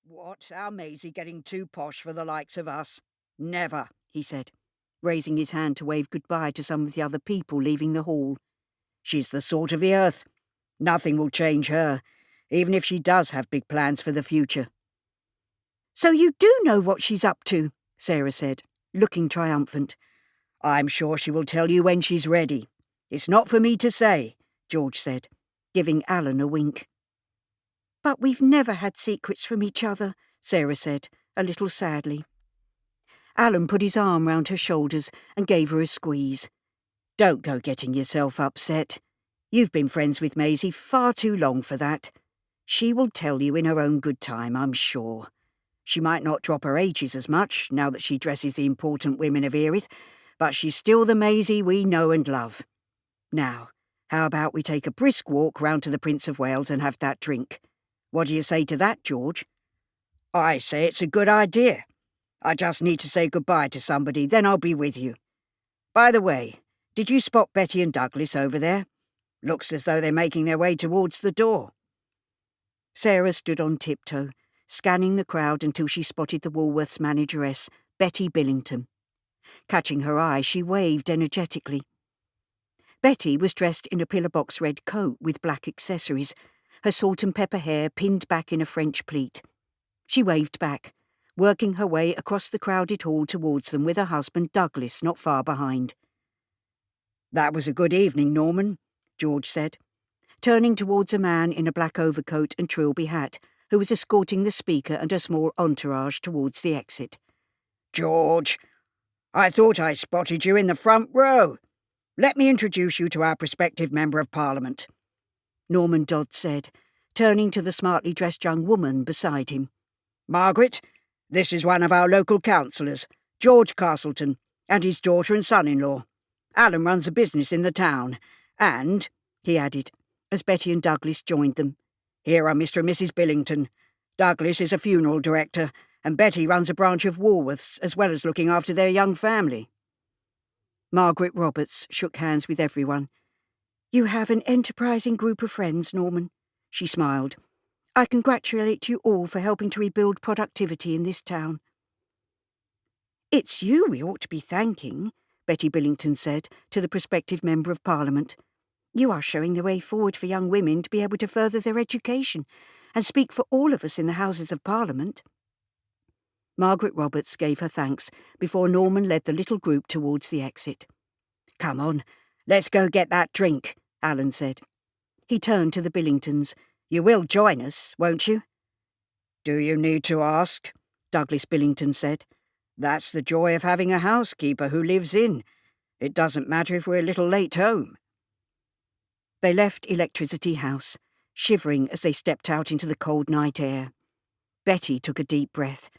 What, our Maisie getting too posh for the likes of us? Never, he said, raising his hand to wave goodbye to some of the other people leaving the hall. She's the salt of the earth. Nothing will change her, even if she does have big plans for the future. So you do know what she's up to, Sarah said, looking triumphant. I'm sure she will tell you when she's ready. It's not for me to say, George said, giving Alan a wink. But we've never had secrets from each other, Sarah said, a little sadly. Alan put his arm round her shoulders and gave her a squeeze. Don't go getting yourself upset. You've been friends with Maisie far too long for that. She will tell you in her own good time, I'm sure. She might not drop her ages as much, now that she dresses the important women of Erith, but she's still the Maisie we know and love. Now, how about we take a brisk walk round to the Prince of Wales and have that drink? What do you say to that, George? I say it's a good idea. I just need to say goodbye to somebody, then I'll be with you. By the way, did you spot Betty and Douglas over there? Looks as though they're making their way towards the door. Sarah stood on tiptoe, scanning the crowd until she spotted the Woolworths manageress, Betty Billington. Catching her eye, she waved energetically. Betty was dressed in a pillar-box red coat with black accessories, her salt and pepper hair pinned back in a French pleat. She waved back, working her way across the crowded hall towards them with her husband Douglas not far behind. That was a good evening, Norman, George said, turning towards a man in a black overcoat and trilby hat who was escorting the speaker and a small entourage towards the exit. George, I thought I spotted you in the front row. Let me introduce you to our prospective Member of Parliament, Norman Dodd said, turning to the smartly dressed young woman beside him. Margaret, this is one of our local councillors, George Castleton, and his daughter and son-in-law. Alan runs a business in the town, and, he added, as Betty and Douglas joined them, here are Mr. and Mrs. Billington. Douglas is a funeral director, and Betty runs a branch of Woolworths, as well as looking after their young family. Margaret Roberts shook hands with everyone. You have an enterprising group of friends, Norman, she smiled. I congratulate you all for helping to rebuild productivity in this town. It's you we ought to be thanking, Betty Billington said to the prospective Member of Parliament. You are showing the way forward for young women to be able to further their education and speak for all of us in the Houses of Parliament. Margaret Roberts gave her thanks before Norman led the little group towards the exit. Come on, let's go get that drink, Alan said. He turned to the Billingtons. You will join us, won't you? Do you need to ask? Douglas Billington said. That's the joy of having a housekeeper who lives in. It doesn't matter if we're a little late home. They left Electricity House, shivering as they stepped out into the cold night air. Betty took a deep breath.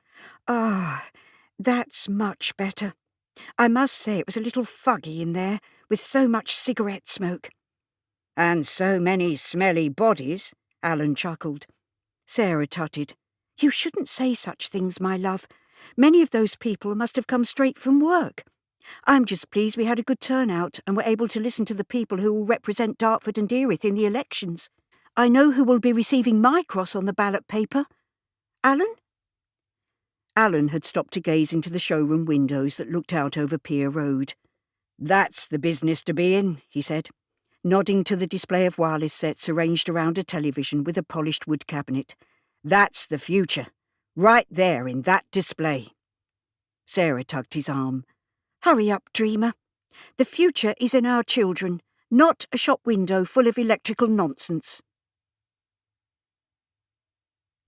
Ah, that's much better. I must say it was a little foggy in there, with so much cigarette smoke. And so many smelly bodies, Alan chuckled. Sarah tutted. You shouldn't say such things, my love. Many of those people must have come straight from work. I'm just pleased we had a good turnout and were able to listen to the people who will represent Dartford and Erith in the elections. I know who will be receiving my cross on the ballot paper. Alan? Alan had stopped to gaze into the showroom windows that looked out over Pier Road. That's the business to be in, he said, nodding to the display of wireless sets arranged around a television with a polished wood cabinet. That's the future, right there in that display. Sarah tugged his arm. Hurry up, dreamer. The future is in our children, not a shop window full of electrical nonsense.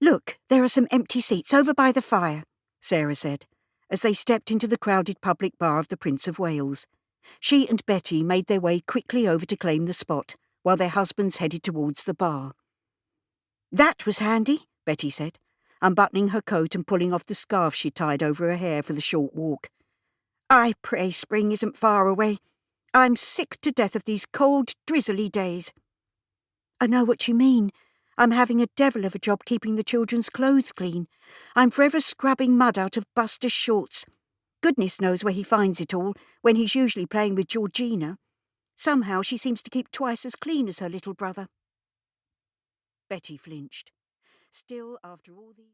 Look, there are some empty seats over by the fire, Sarah said, as they stepped into the crowded public bar of the Prince of Wales. She and Betty made their way quickly over to claim the spot, while their husbands headed towards the bar. That was handy, Betty said, unbuttoning her coat and pulling off the scarf she tied over her hair for the short walk. I pray spring isn't far away. I'm sick to death of these cold, drizzly days. I know what you mean. I'm having a devil of a job keeping the children's clothes clean. I'm forever scrubbing mud out of Buster's shorts. Goodness knows where he finds it all, when he's usually playing with Georgina. Somehow she seems to keep twice as clean as her little brother. Betty flinched. Still, after all these...